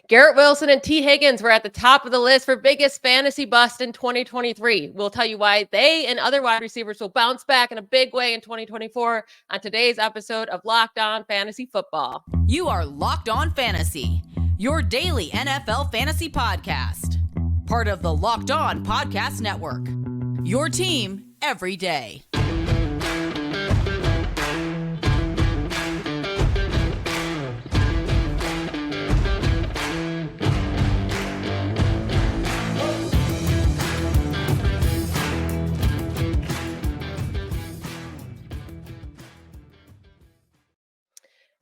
Garrett Wilson and T. Higgins were at the top of the list for biggest fantasy bust in 2023. We'll tell you why they and other wide receivers will bounce back in a big way in 2024 on today's episode of Locked On Fantasy Football. You are Locked On Fantasy, your daily NFL fantasy podcast. Part of the Locked On Podcast Network, your team every day.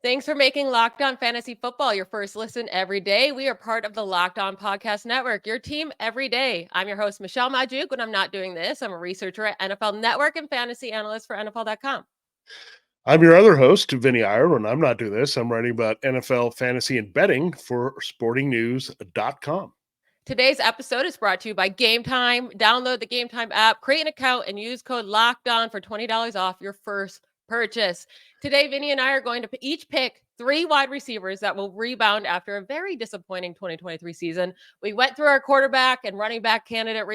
Thanks for making Locked On Fantasy Football your first listen every day. We are part of the Locked On Podcast Network, your team every day. I'm your host, Michelle Magdziuk. When I'm not doing this, I'm a researcher at NFL Network and fantasy analyst for NFL.com. I'm your other host, Vinnie Iyer. When I'm not doing this, I'm writing about NFL fantasy and betting for sportingnews.com. Today's episode is brought to you by Game Time. Download the Game Time app, create an account, and use code LOCKEDON for $20 off your first purchase. Today, Vinny and I are going to each pick 3 wide receivers that will rebound after a very disappointing 2023 season. We went through our quarterback and running back candidate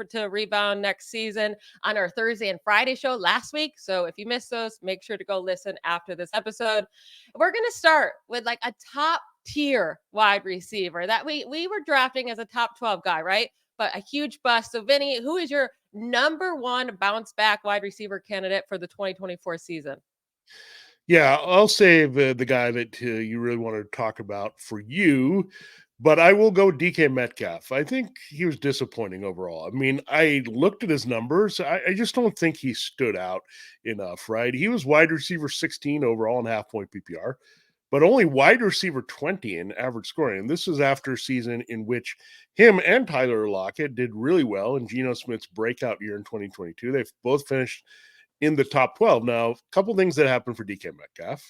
to rebound next season on our Thursday and Friday show last week. So if you missed those, make sure to go listen after this episode. We're going to start with like a top tier wide receiver that we were drafting as a top 12 guy, right? But a huge bust. So Vinny, who is your number one bounce back wide receiver candidate for the 2024 season? Yeah, I'll save the guy that you really want to talk about for you, but I will go DK Metcalf. I think he was disappointing overall. I mean, I looked at his numbers. I just don't think he stood out enough, right? He was wide receiver 16 overall in half-point PPR, but only wide receiver 20 in average scoring. And this is after a season in which him and Tyler Lockett did really well in Geno Smith's breakout year in 2022. They've both finished in the top 12. Now, a couple things that happened for DK Metcalf.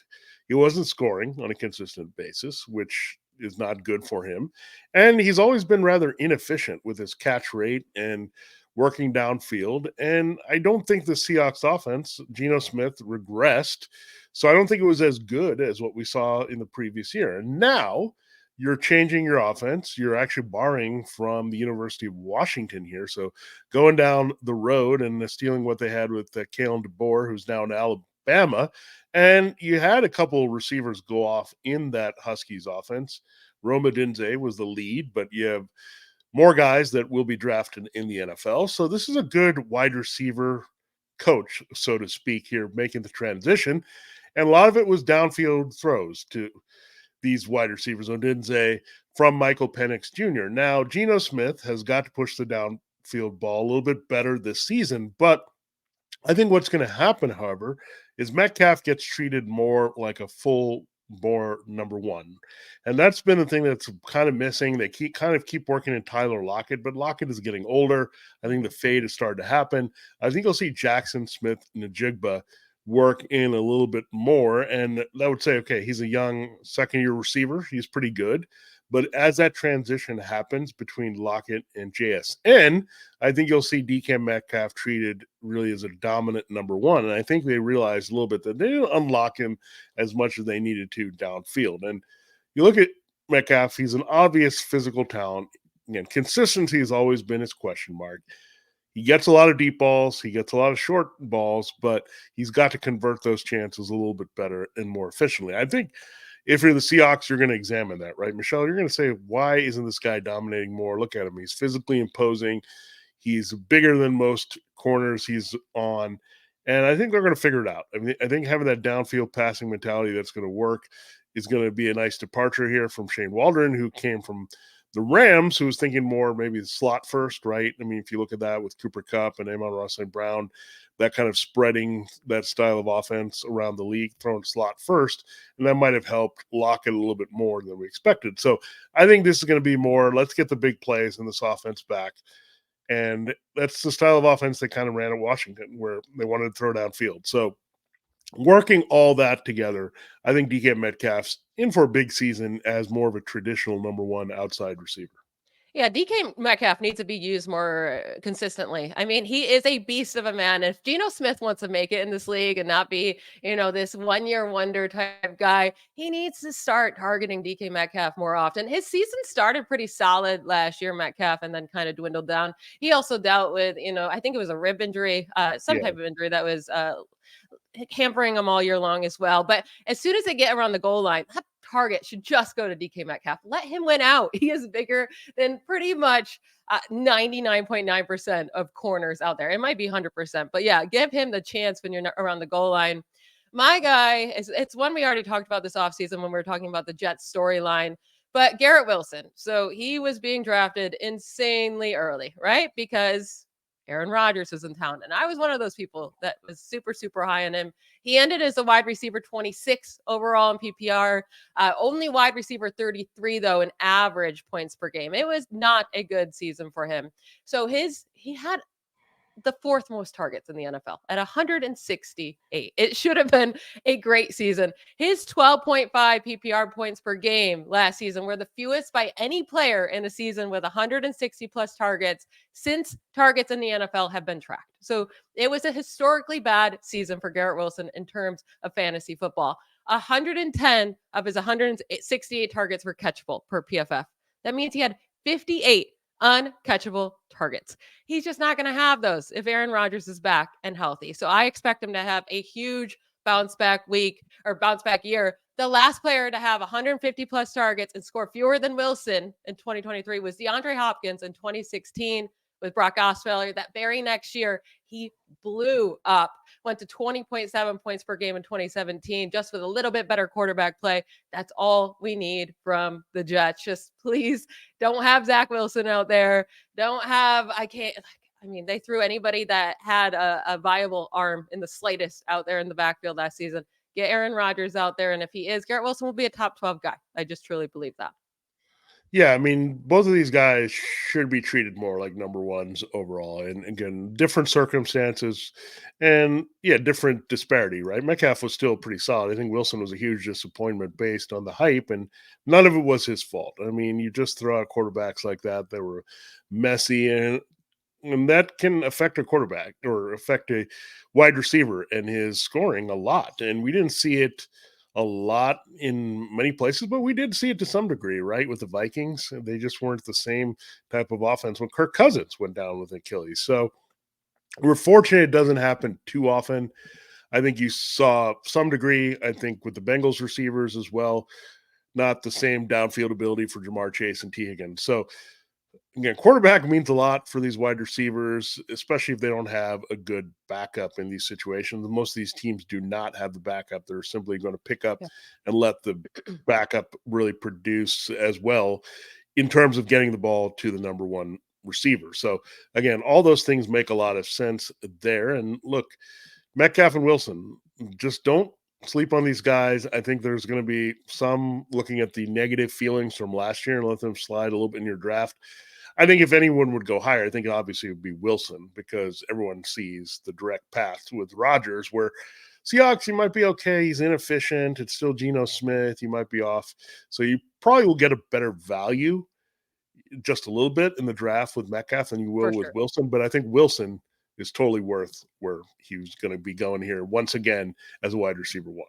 He wasn't scoring on a consistent basis, which is not good for him. And he's always been rather inefficient with his catch rate and working downfield. And I don't think the Seahawks offense, Geno Smith, regressed. So I don't think it was as good as what we saw in the previous year. And now you're changing your offense. You're actually borrowing from the University of Washington here. So going down the road and stealing what they had with Kalen DeBoer, who's now in Alabama. And you had a couple of receivers go off in that Huskies offense. Roma Dinze was the lead, but you have more guys that will be drafted in the NFL. So this is a good wide receiver coach, so to speak, here making the transition. And a lot of it was downfield throws to these wide receivers, Odinze from Michael Penix Jr. Now, Geno Smith has got to push the downfield ball a little bit better this season, but I think what's going to happen, however, is Metcalf gets treated more like a full-bore number one. And that's been the thing that's kind of missing. They keep working in Tyler Lockett, but Lockett is getting older. I think the fade has started to happen. I think you'll see Jackson Smith-Njigba work in a little bit more, and that would say, okay, he's a young second-year receiver. He's pretty good. But as that transition happens between Lockett and JSN, I think you'll see DK Metcalf treated really as a dominant number one. And I think they realized a little bit that they didn't unlock him as much as they needed to downfield. And you look at Metcalf, he's an obvious physical talent. Again, consistency has always been his question mark. He gets a lot of deep balls. He gets a lot of short balls, but he's got to convert those chances a little bit better and more efficiently. I think if you're the Seahawks, you're going to examine that, right? Michelle, you're going to say, why isn't this guy dominating more? Look at him. He's physically imposing. He's bigger than most corners he's on. And I think they're going to figure it out. I mean, I think having that downfield passing mentality that's going to work is going to be a nice departure here from Shane Waldron, who came from the Rams, who was thinking more maybe the slot first, right? I mean, if you look at that with Cooper Kupp and Amon-Ra St. Brown, that kind of spreading that style of offense around the league, throwing slot first, and that might have helped lock it a little bit more than we expected. So I think this is going to be more, let's get the big plays in this offense back. And that's the style of offense they kind of ran at Washington, where they wanted to throw downfield. So working all that together, I think DK Metcalf's in for a big season as more of a traditional number one outside receiver. Yeah, DK Metcalf needs to be used more consistently. I mean, he is a beast of a man. If Geno Smith wants to make it in this league and not be, this 1-year wonder type guy, he needs to start targeting DK Metcalf more often. His season started pretty solid last year, Metcalf, and then kind of dwindled down. He also dealt with, I think it was a rib injury, some Yeah. type of injury that was hampering him all year long as well. But as soon as they get around the goal line, that target should just go to DK Metcalf. Let him win out. He is bigger than pretty much 99.9% of corners out there. It might be 100%, but yeah, give him the chance when you're not around the goal line. My guy it's one we already talked about this offseason when we were talking about the Jets storyline, but Garrett Wilson. So he was being drafted insanely early, right? Because Aaron Rodgers was in town. And I was one of those people that was super, super high on him. He ended as a wide receiver 26 overall in PPR, only wide receiver 33, though, in average points per game. It was not a good season for him. So he had the fourth most targets in the NFL at 168. It should have been a great season. His 12.5 PPR points per game last season were the fewest by any player in a season with 160 plus targets since targets in the NFL have been tracked. So it was a historically bad season for Garrett Wilson in terms of fantasy football. 110 of his 168 targets were catchable per PFF. That means he had 58 uncatchable targets. He's just not going to have those if Aaron Rodgers is back and healthy. So I expect him to have a huge bounce back week or bounce back year. The last player to have 150 plus targets and score fewer than Wilson in 2023 was DeAndre Hopkins in 2016 with Brock Osweiler. That very next year, he blew up, went to 20.7 points per game in 2017, just with a little bit better quarterback play. That's all we need from the Jets. Just please don't have Zach Wilson out there. They threw anybody that had a viable arm in the slightest out there in the backfield last season. Get Aaron Rodgers out there. And if he is, Garrett Wilson will be a top 12 guy. I just truly believe that. Yeah, I mean, both of these guys should be treated more like number ones overall. And again, different circumstances and different disparity, right? Metcalf was still pretty solid. I think Wilson was a huge disappointment based on the hype, and none of it was his fault. I mean, you just throw out quarterbacks like that were messy, and that can affect a quarterback or affect a wide receiver and his scoring a lot. And we didn't see it a lot in many places, but we did see it to some degree, right? With the Vikings, they just weren't the same type of offense when Kirk Cousins went down with Achilles. So we're fortunate it doesn't happen too often. I think you saw some degree, I think, with the Bengals receivers as well, not the same downfield ability for Jamar Chase and T. Higgins. So again, quarterback means a lot for these wide receivers, especially if they don't have a good backup in these situations. Most of these teams do not have the backup. They're simply going to pick up and let the backup really produce as well in terms of getting the ball to the number one receiver. So again, all those things make a lot of sense there. And look, Metcalf and Wilson, just don't sleep on these guys. I think there's going to be some looking at the negative feelings from last year and let them slide a little bit in your draft. I think if anyone would go higher, I think it obviously would be Wilson because everyone sees the direct path with Rodgers where Seahawks, he might be okay. He's inefficient. It's still Geno Smith. He might be off. So you probably will get a better value just a little bit in the draft with Metcalf than you will with Wilson. But I think Wilson is totally worth where he was going to be going here once again as a wide receiver one.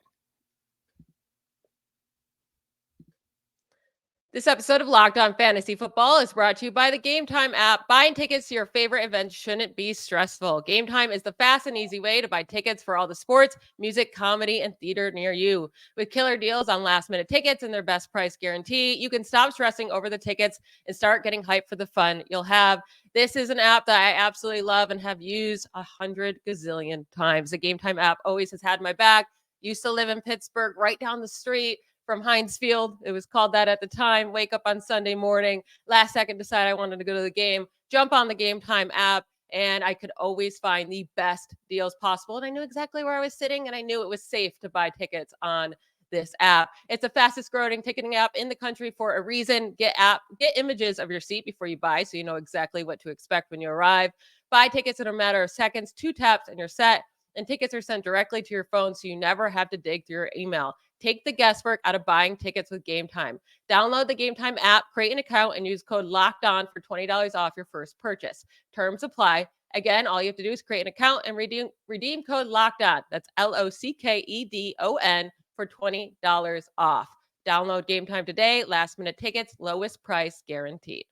This episode of Locked On Fantasy Football is brought to you by the Game Time app. Buying tickets to your favorite events shouldn't be stressful. Game Time is the fast and easy way to buy tickets for all the sports, music, comedy, and theater near you. With killer deals on last-minute tickets and their best price guarantee, you can stop stressing over the tickets and start getting hyped for the fun you'll have. This is an app that I absolutely love and have used 100 gazillion times. The Game Time app always has had my back. Used to live in Pittsburgh, right down the street from Heinz Field. It was called that at the time. Wake up on Sunday morning, last second decide I wanted to go to the game, jump on the Game Time app, and I could always find the best deals possible. And I knew exactly where I was sitting, and I knew it was safe to buy tickets on this app. It's the fastest growing ticketing app in the country for a reason. Get images of your seat before you buy so you know exactly what to expect when you arrive. Buy tickets in a matter of seconds, 2 taps, and you're set. And tickets are sent directly to your phone so you never have to dig through your email. Take the guesswork out of buying tickets with Game Time. Download the Game Time app, create an account, and use code LOCKEDON for $20 off your first purchase. Terms apply. Again, all you have to do is create an account and redeem code LOCKEDON. That's LOCKEDON for $20 off. Download Game Time today. Last minute tickets, lowest price guaranteed.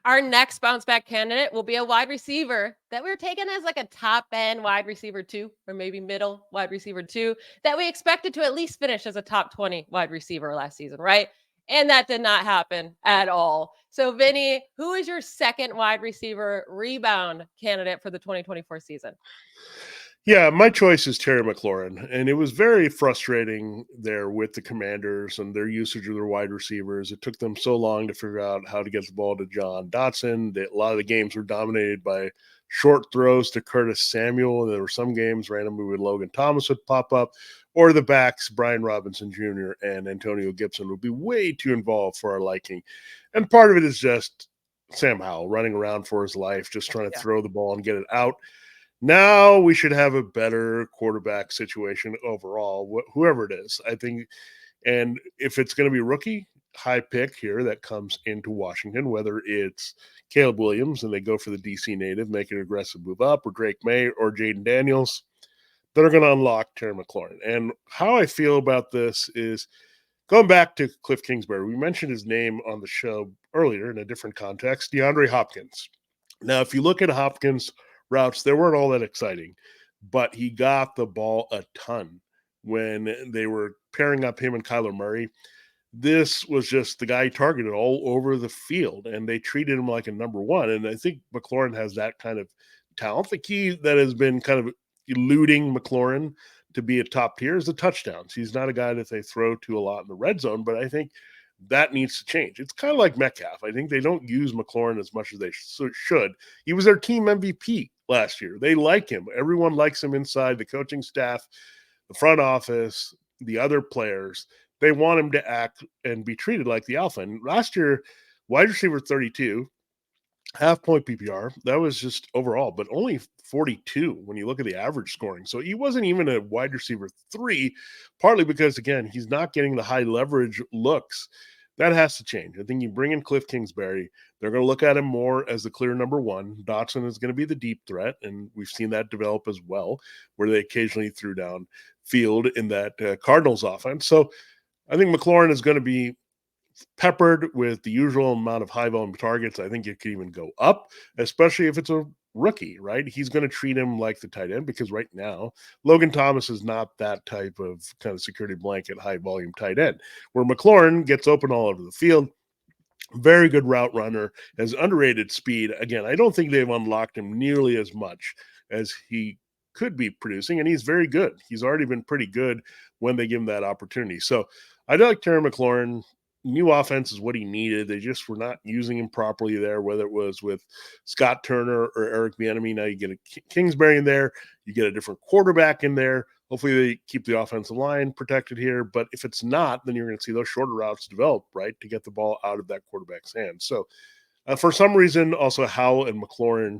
Our next bounce back candidate will be a wide receiver that we're taking as like a top end wide receiver 2, or maybe middle wide receiver 2, that we expected to at least finish as a top 20 wide receiver last season, right? And that did not happen at all. So, Vinny, who is your second wide receiver rebound candidate for the 2024 season? Yeah, my choice is Terry McLaurin, and it was very frustrating there with the Commanders and their usage of their wide receivers. It took them so long to figure out how to get the ball to John Dotson. A lot of the games were dominated by short throws to Curtis Samuel, and there were some games randomly where Logan Thomas would pop up, or the backs, Brian Robinson Jr. and Antonio Gibson, would be way too involved for our liking. And part of it is just Sam Howell running around for his life, just trying to throw the ball and get it out. Now we should have a better quarterback situation overall, whoever it is, I think. And if it's going to be rookie, high pick here that comes into Washington, whether it's Caleb Williams and they go for the DC native, make an aggressive move up, or Drake May or Jaden Daniels, they're going to unlock Terry McLaurin. And how I feel about this is going back to Cliff Kingsbury. We mentioned his name on the show earlier in a different context, DeAndre Hopkins. Now, if you look at Hopkins' routes, they weren't all that exciting, but he got the ball a ton when they were pairing up him and Kyler Murray. This was just the guy targeted all over the field, and they treated him like a number one. And I think McLaurin has that kind of talent. The key that has been kind of eluding McLaurin to be a top tier is the touchdowns. He's not a guy that they throw to a lot in the red zone, but I think that needs to change. It's kind of like Metcalf. I think they don't use McLaurin as much as they should. He was their team MVP last year. They like him. Everyone likes him inside, the coaching staff, the front office, the other players. They want him to act and be treated like the alpha. And last year, wide receiver 32, half point PPR. That was just overall, but only 42 when you look at the average scoring. So he wasn't even a wide receiver 3, partly because, again, he's not getting the high leverage looks. That has to change. I think you bring in Cliff Kingsbury. They're going to look at him more as the clear number one. Dotson is going to be the deep threat, and we've seen that develop as well, where they occasionally threw down field in that Cardinals offense. So I think McLaurin is going to be peppered with the usual amount of high volume targets. I think it could even go up, especially if it's a rookie, right? He's going to treat him like the tight end, because right now Logan Thomas is not that type of kind of security blanket, high volume tight end, where McLaurin gets open all over the field. Very good route runner, has underrated speed. Again, I don't think they've unlocked him nearly as much as he could be producing, and he's very good. He's already been pretty good when they give him that opportunity. So I like Terry McLaurin. New offense is what he needed. They just were not using him properly there, whether it was with Scott Turner or Eric Bieniemy. Now you get a Kingsbury in there. You get a different quarterback in there. Hopefully they keep the offensive line protected here. But if it's not, then you're going to see those shorter routes develop, right, to get the ball out of that quarterback's hands. So for some reason, also Howell and McLaurin,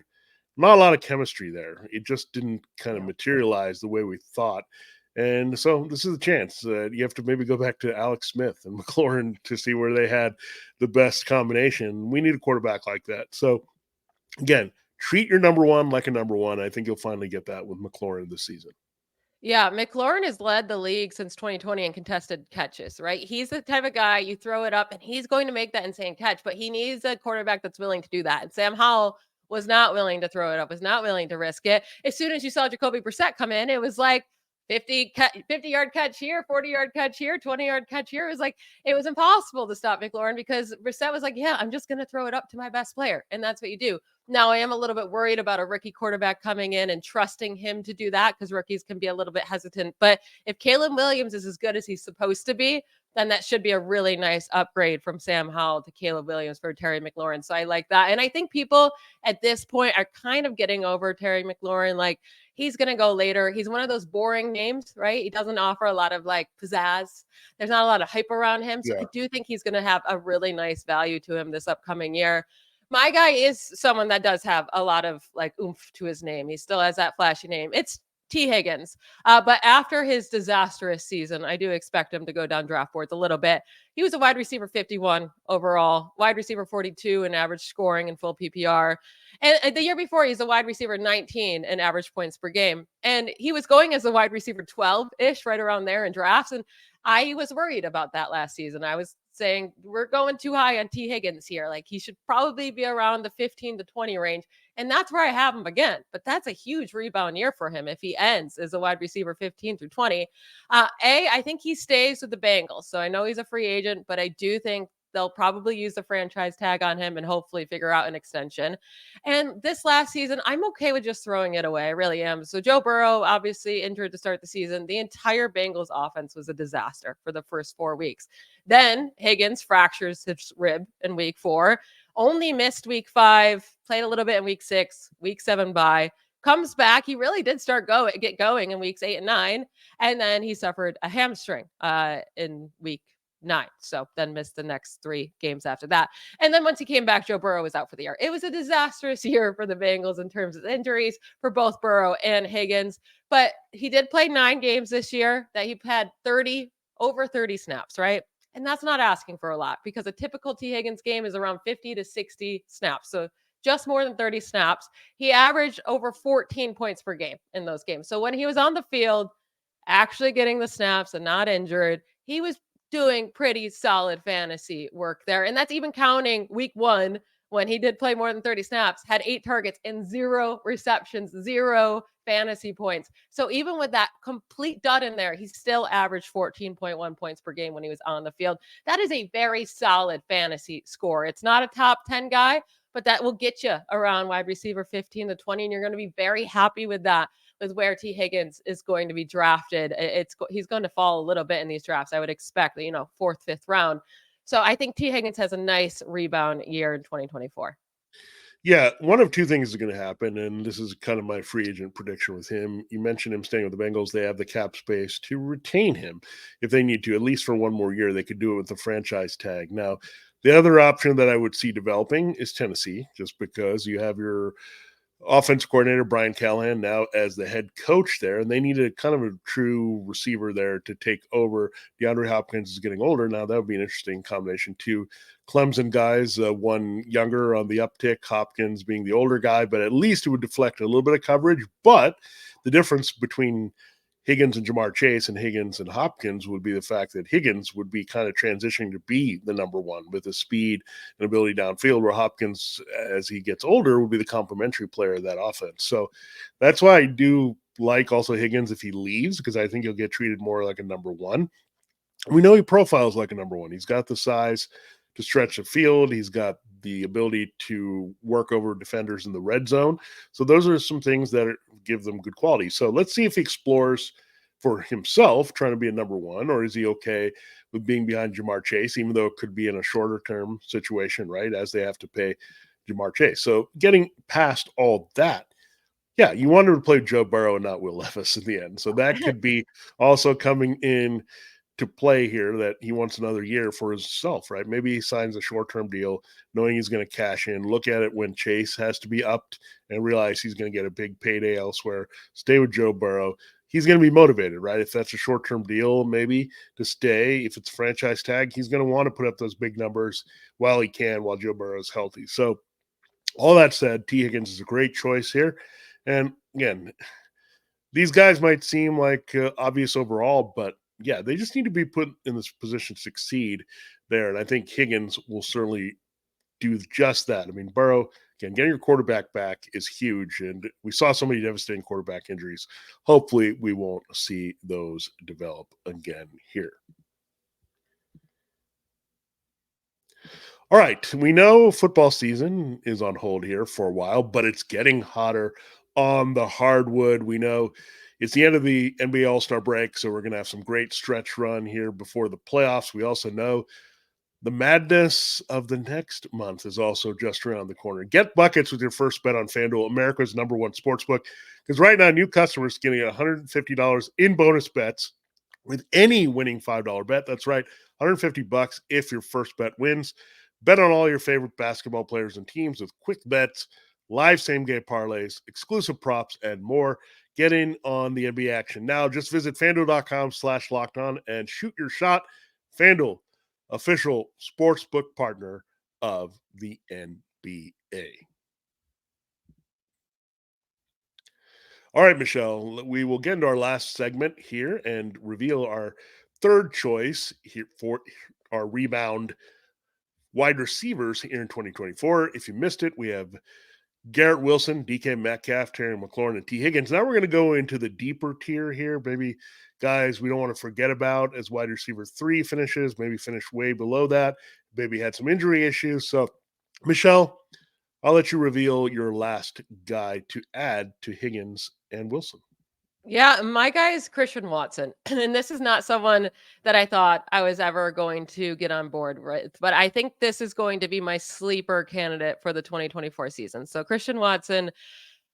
not a lot of chemistry there. It just didn't kind of materialize the way we thought. And so this is a chance that you have to maybe go back to Alex Smith and McLaurin to see where they had the best combination. We need a quarterback like that. So, again, treat your number one like a number one. I think you'll finally get that with McLaurin this season. Yeah, McLaurin has led the league since 2020 in contested catches, right? He's the type of guy you throw it up and he's going to make that insane catch, but he needs a quarterback that's willing to do that. And Sam Howell was not willing to throw it up, was not willing to risk it. As soon as you saw Jacoby Brissett come in, it was like 50-yard catch here, 40-yard catch here, 20-yard catch here. It was like, it was impossible to stop McLaurin because Brissett was like, yeah, I'm just going to throw it up to my best player. And that's what you do. Now, I am a little bit worried about a rookie quarterback coming in and trusting him to do that, because rookies can be a little bit hesitant. But if Caleb Williams is as good as he's supposed to be, then that should be a really nice upgrade from Sam Howell to Caleb Williams for Terry McLaurin. So I like that. And I think people at this point are kind of getting over Terry McLaurin. Like, he's going to go later. He's one of those boring names, right? He doesn't offer a lot of like pizzazz. There's not a lot of hype around him. So I do think he's going to have a really nice value to him this upcoming year. My guy is someone that does have a lot of like oomph to his name. He still has that flashy name. It's T. Higgins. But after his disastrous season, I do expect him to go down draft boards a little bit. He was a wide receiver 51 overall, wide receiver 42 in average scoring in full PPR. And the year before, he's a wide receiver 19 in average points per game. And he was going as a wide receiver 12-ish, right around there in drafts. And I was worried about that last season. I was saying, we're going too high on T. Higgins here. Like, he should probably be around the 15 to 20 range. And that's where I have him again. But that's a huge rebound year for him if he ends as a wide receiver 15 through 20. I think he stays with the Bengals. So I know he's a free agent, but I do think they'll probably use the franchise tag on him and hopefully figure out an extension. And this last season, I'm okay with just throwing it away. I really am. So Joe Burrow, obviously injured to start the season. The entire Bengals offense was a disaster for the first 4 weeks. Then Higgins fractures his rib in week 4, only missed week 5, played a little bit in week 6, week 7 bye. Comes back. He really did get going in weeks 8 and 9. And then he suffered a hamstring in week 9. So then missed the next 3 games after that. And then once he came back, Joe Burrow was out for the year. It was a disastrous year for the Bengals in terms of injuries for both Burrow and Higgins. But he did play 9 games this year that he had over 30 snaps, right? And that's not asking for a lot because a typical T. Higgins game is around 50 to 60 snaps. So just more than 30 snaps. He averaged over 14 points per game in those games. So when he was on the field, actually getting the snaps and not injured, he was doing pretty solid fantasy work there. And that's even counting week 1 when he did play more than 30 snaps, had 8 targets and 0 receptions, 0 fantasy points. So even with that complete dud in there, he still averaged 14.1 points per game when he was on the field. That is a very solid fantasy score. It's not a top 10 guy, but that will get you around wide receiver 15 to 20. And you're going to be very happy with that, with where T. Higgins is going to be drafted. He's going to fall a little bit in these drafts. I would expect, 4th, 5th round. So I think T. Higgins has a nice rebound year in 2024. Yeah, one of 2 things is going to happen, and this is kind of my free agent prediction with him. You mentioned him staying with the Bengals. They have the cap space to retain him if they need to, at least for 1 more year. They could do it with the franchise tag. Now, the other option that I would see developing is Tennessee, just because you have your offensive coordinator Brian Callahan now as the head coach there, and they need a kind of a true receiver there to take over. DeAndre Hopkins is getting older now. That would be an interesting combination. 2 Clemson guys, one younger on the uptick, Hopkins being the older guy, but at least it would deflect a little bit of coverage. But the difference between Higgins and Jamar Chase and Higgins and Hopkins would be the fact that Higgins would be kind of transitioning to be the number 1 with the speed and ability downfield, where Hopkins, as he gets older, would be the complementary player of that offense. So that's why I do like also Higgins if he leaves, because I think he'll get treated more like a number 1. We know he profiles like a number 1. He's got the size to stretch the field. He's got the ability to work over defenders in the red zone. So those are some things that give them good quality. So let's see if he explores for himself trying to be a number 1, or is he okay with being behind Jamar Chase, even though it could be in a shorter term situation, right, as they have to pay Jamar Chase. So getting past all that, yeah, you wanted to play Joe Burrow and not Will Levis in the end. So that could be also coming in to play here, that he wants another year for himself, right? Maybe he signs a short-term deal knowing he's going to cash in, look at it when Chase has to be upped and realize he's going to get a big payday elsewhere. Stay with Joe Burrow. He's going to be motivated, right? If that's a short-term deal, maybe to stay. If it's a franchise tag, he's going to want to put up those big numbers while he can, while Joe Burrow is healthy. So all that said, T. Higgins is a great choice here. And again, these guys might seem like obvious overall, but yeah, they just need to be put in this position to succeed there. And I think Higgins will certainly do just that. I mean, Burrow, again, getting your quarterback back is huge. And we saw so many devastating quarterback injuries. Hopefully we won't see those develop again here. All right. We know football season is on hold here for a while, but it's getting hotter on the hardwood. We know it's the end of the NBA All-Star break, so we're going to have some great stretch run here before the playoffs. We also know the madness of the next month is also just around the corner. Get buckets with your first bet on FanDuel, America's #1 sportsbook, because right now new customers getting $150 in bonus bets with any winning $5 bet. That's right, $150 if your first bet wins. Bet on all your favorite basketball players and teams with quick bets, live same-game parlays, exclusive props, and more. get in on the NBA action. Now, just visit FanDuel.com/lockedon and shoot your shot. FanDuel, official sportsbook partner of the NBA. All right, Michelle, we will get into our last segment here and reveal our third choice here for our rebound wide receivers here in 2024. If you missed it, we have Garrett Wilson, DK Metcalf, Terry McLaurin, and T. Higgins. Now we're going to go into the deeper tier here. Maybe guys we don't want to forget about as wide receiver 3 finishes, maybe finish way below that, maybe had some injury issues. So, Michelle, I'll let you reveal your last guy to add to Higgins and Wilson. Yeah, my guy is Christian Watson. And this is not someone that I thought I was ever going to get on board with, but I think this is going to be my sleeper candidate for the 2024 season. So Christian Watson,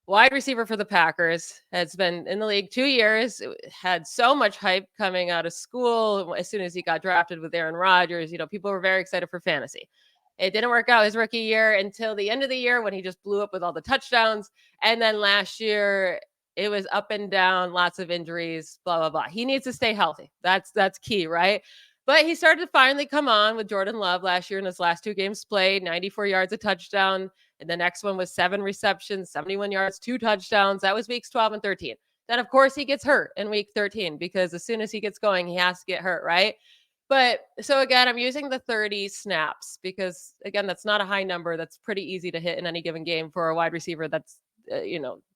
wide receiver for the Packers, has been in the league 2 years, had so much hype coming out of school. As soon as he got drafted with Aaron Rodgers, people were very excited for fantasy. It didn't work out his rookie year until the end of the year when he just blew up with all the touchdowns. And then last year, it was up and down, lots of injuries, blah, blah, blah. He needs to stay healthy. That's key, right? But he started to finally come on with Jordan Love last year in his last 2 games played, 94 yards, a touchdown. And the next one was 7 receptions, 71 yards, 2 touchdowns. That was weeks 12 and 13. Then, of course, he gets hurt in week 13 because as soon as he gets going, he has to get hurt, right? But so again, I'm using the 30 snaps because, again, that's not a high number. That's pretty easy to hit in any given game for a wide receiver that's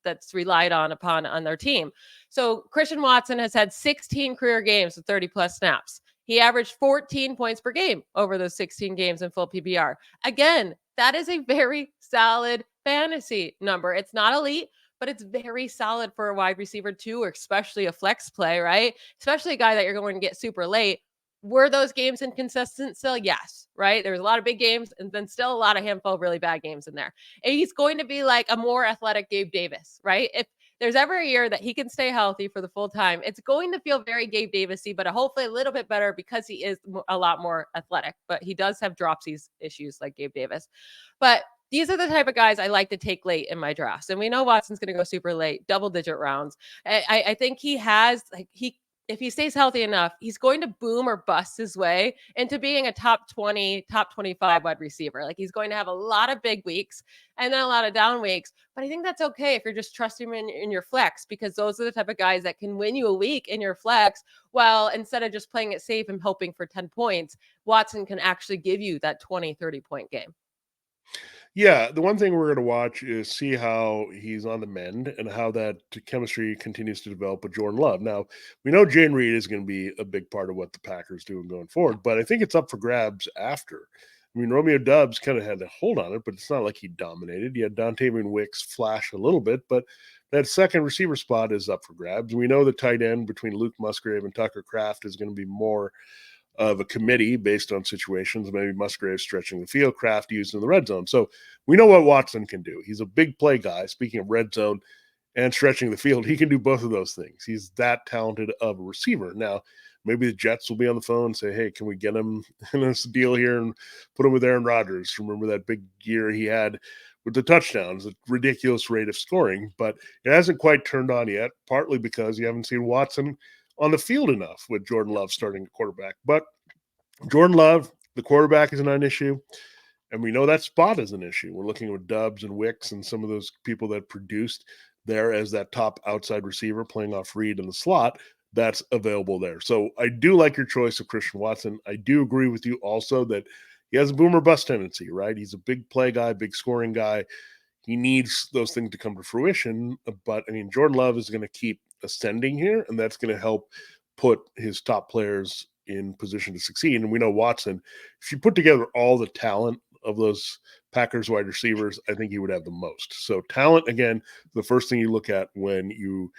that's relied on their team. So Christian Watson has had 16 career games with 30 plus snaps. He averaged 14 points per game over those 16 games in full PPR. Again, that is a very solid fantasy number. It's not elite, but it's very solid for a wide receiver too, or especially a flex play, right? Especially a guy that you're going to get super late. Were those games inconsistent still? Yes, right? There was a lot of big games and then still a lot of handful of really bad games in there. And he's going to be like a more athletic Gabe Davis, right? If there's ever a year that he can stay healthy for the full time, it's going to feel very Gabe Davis-y, but hopefully a little bit better because he is a lot more athletic. But he does have dropsies issues like Gabe Davis. But these are the type of guys I like to take late in my drafts. And we know Watson's going to go super late, double-digit rounds. I think he has, if he stays healthy enough, he's going to boom or bust his way into being a top 20, top 25 wide receiver. Like he's going to have a lot of big weeks and then a lot of down weeks. But I think that's okay if you're just trusting him in your flex, because those are the type of guys that can win you a week in your flex. While instead of just playing it safe and hoping for 10 points, Watson can actually give you that 20, 30-point game. Yeah, the one thing we're going to watch is see how he's on the mend and how that chemistry continues to develop with Jordan Love. Now, we know Jane Reed is going to be a big part of what the Packers do going forward, but I think it's up for grabs after. I mean, Romeo Doubs kind of had a hold on it, but it's not like he dominated. You had Dontavian Wicks flash a little bit, but that second receiver spot is up for grabs. We know the tight end between Luke Musgrave and Tucker Kraft is going to be more of a committee based on situations, maybe Musgrave stretching the field, Kraft used in the red zone. So we know what Watson can do. He's a big play guy. Speaking of red zone and stretching the field, he can do both of those things. He's that talented of a receiver. Now, maybe the Jets will be on the phone and say, hey, can we get him in this deal here and put him with Aaron Rodgers? Remember that big year he had with the touchdowns, a ridiculous rate of scoring, but it hasn't quite turned on yet, partly because you haven't seen Watson on the field enough with Jordan Love starting at quarterback. But Jordan Love, the quarterback, is not an issue. And we know that spot is an issue. We're looking at Doubs and Wicks and some of those people that produced there as that top outside receiver playing off Reed in the slot. That's available there. So I do like your choice of Christian Watson. I do agree with you also that he has a boomer bust tendency, right? He's a big play guy, big scoring guy. He needs those things to come to fruition. But, I mean, Jordan Love is going to keep ascending here, and that's going to help put his top players in position to succeed. And we know Watson, if you put together all the talent of those Packers wide receivers, I think he would have the most. So talent, again, the first thing you look at when you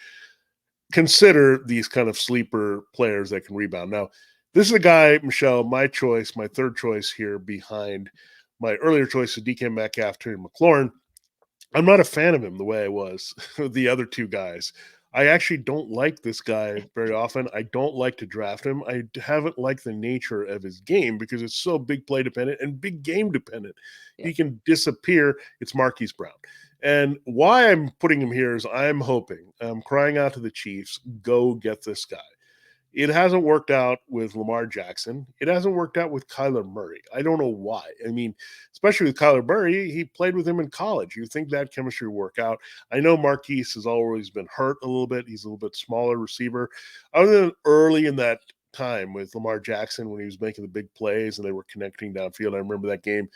consider these kind of sleeper players that can rebound. Now, this is a guy, Michelle, my choice, my third choice here behind my earlier choice of DK Metcalf, Terry McLaurin. I'm not a fan of him the way I was the other two guys. I actually don't like this guy very often. I don't like to draft him. I haven't liked the nature of his game because it's so big play dependent and big game dependent. Yeah. He can disappear. It's Marquise Brown. And why I'm putting him here is I'm crying out to the Chiefs, go get this guy. It hasn't worked out with Lamar Jackson. It hasn't worked out with Kyler Murray. I don't know why. I mean, especially with Kyler Murray, he played with him in college. You think that chemistry would work out. I know Marquise has always been hurt a little bit. He's a little bit smaller receiver. Other than early in that time with Lamar Jackson when he was making the big plays and they were connecting downfield. I remember that game,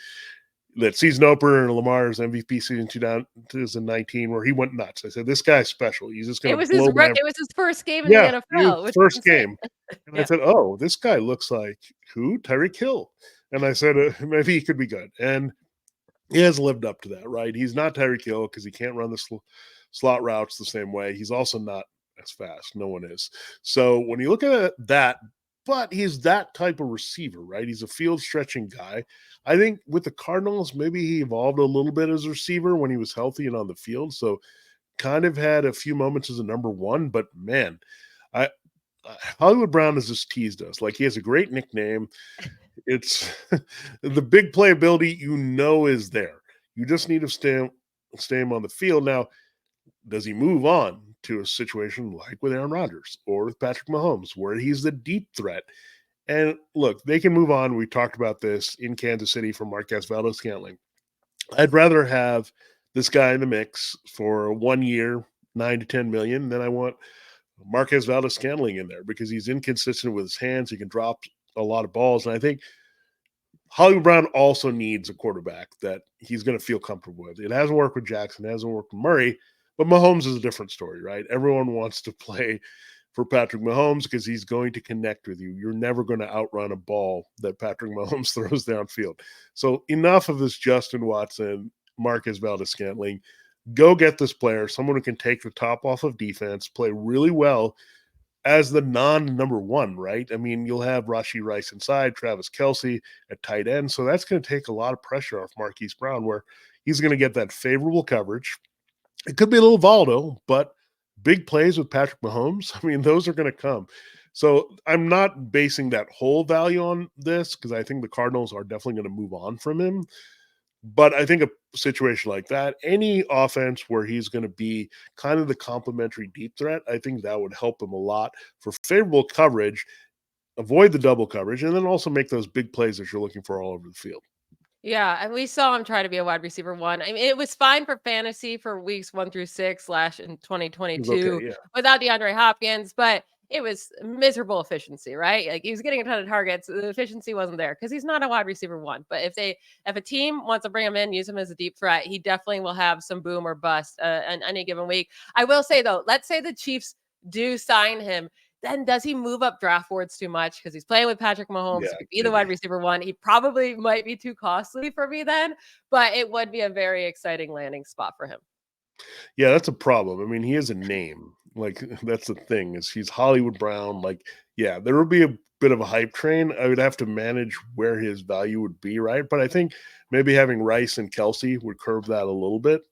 that season opener in Lamar's MVP season 2019, where he went nuts. I said, this guy's special. He's just going to blow by. It was his first game in the NFL. First game. And I said, oh, this guy looks like who? Tyreek Hill. And I said, maybe he could be good. And he has lived up to that, right? He's not Tyreek Hill because he can't run the slot routes the same way. He's also not as fast. No one is. So when you look at that, but he's that type of receiver, right? He's a field stretching guy. I think with the Cardinals, maybe he evolved a little bit as a receiver when he was healthy and on the field. So kind of had a few moments as a number one, but man, Hollywood Brown has just teased us. Like, he has a great nickname. It's the big playability, is there. You just need to stay him on the field. Now, does he move on to a situation like with Aaron Rodgers or with Patrick Mahomes, where he's the deep threat? And look, they can move on. We talked about this in Kansas City for Marquez Valdes-Scantling. I'd rather have this guy in the mix for 1 year, 9 to 10 million, than I want Marquez Valdes-Scantling in there, because he's inconsistent with his hands. He can drop a lot of balls. And I think Hollywood Brown also needs a quarterback that he's going to feel comfortable with. It hasn't worked with Jackson. It hasn't worked with Murray. But Mahomes is a different story, right? Everyone wants to play for Patrick Mahomes because he's going to connect with you. You're never going to outrun a ball that Patrick Mahomes throws downfield. So enough of this Justin Watson, Marquez Valdes-Scantling. Go get this player, someone who can take the top off of defense, play really well as the non-number one, right? I mean, you'll have Rashee Rice inside, Travis Kelce at tight end. So that's going to take a lot of pressure off Marquise Brown, where he's going to get that favorable coverage. It could be a little volatile, but big plays with Patrick Mahomes, I mean, those are going to come. So I'm not basing that whole value on this, because I think the Cardinals are definitely going to move on from him. But I think a situation like that, any offense where he's going to be kind of the complementary deep threat, I think that would help him a lot for favorable coverage, avoid the double coverage, and then also make those big plays that you're looking for all over the field. Yeah, and we saw him try to be a wide receiver one. I mean, it was fine for fantasy for weeks 1 through 6 in 2022 without DeAndre Hopkins, but it was miserable efficiency, right? Like, he was getting a ton of targets. The efficiency wasn't there because he's not a wide receiver one. But if a team wants to bring him in, use him as a deep threat, he definitely will have some boom or bust on any given week. I will say, though, let's say the Chiefs do sign him. Then does he move up draft boards too much because he's playing with Patrick Mahomes? He could be the wide receiver one. He probably might be too costly for me then, but it would be a very exciting landing spot for him. Yeah, that's a problem. I mean, he has a name. Like, that's the thing, is he's Hollywood Brown. Like, yeah, there would be a bit of a hype train. I would have to manage where his value would be, right? But I think maybe having Rice and Kelce would curve that a little bit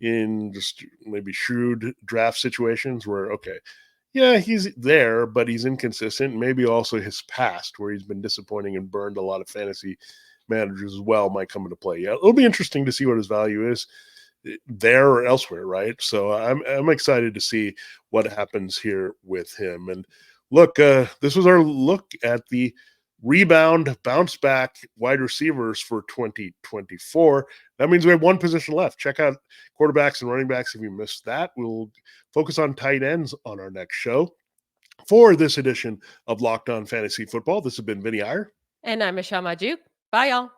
in just maybe shrewd draft situations where, okay, yeah, he's there, but he's inconsistent. Maybe also his past, where he's been disappointing and burned a lot of fantasy managers as well, might come into play. Yeah, it'll be interesting to see what his value is there or elsewhere, right? So I'm excited to see what happens here with him. And look, this was our look at the rebound, bounce back wide receivers for 2024. That means we have one position left. Check out quarterbacks and running backs if you missed that. We'll focus on tight ends on our next show. For this edition of Locked On Fantasy Football, this has been Vinnie Iyer. And I'm Michelle Magdziuk. Bye, y'all.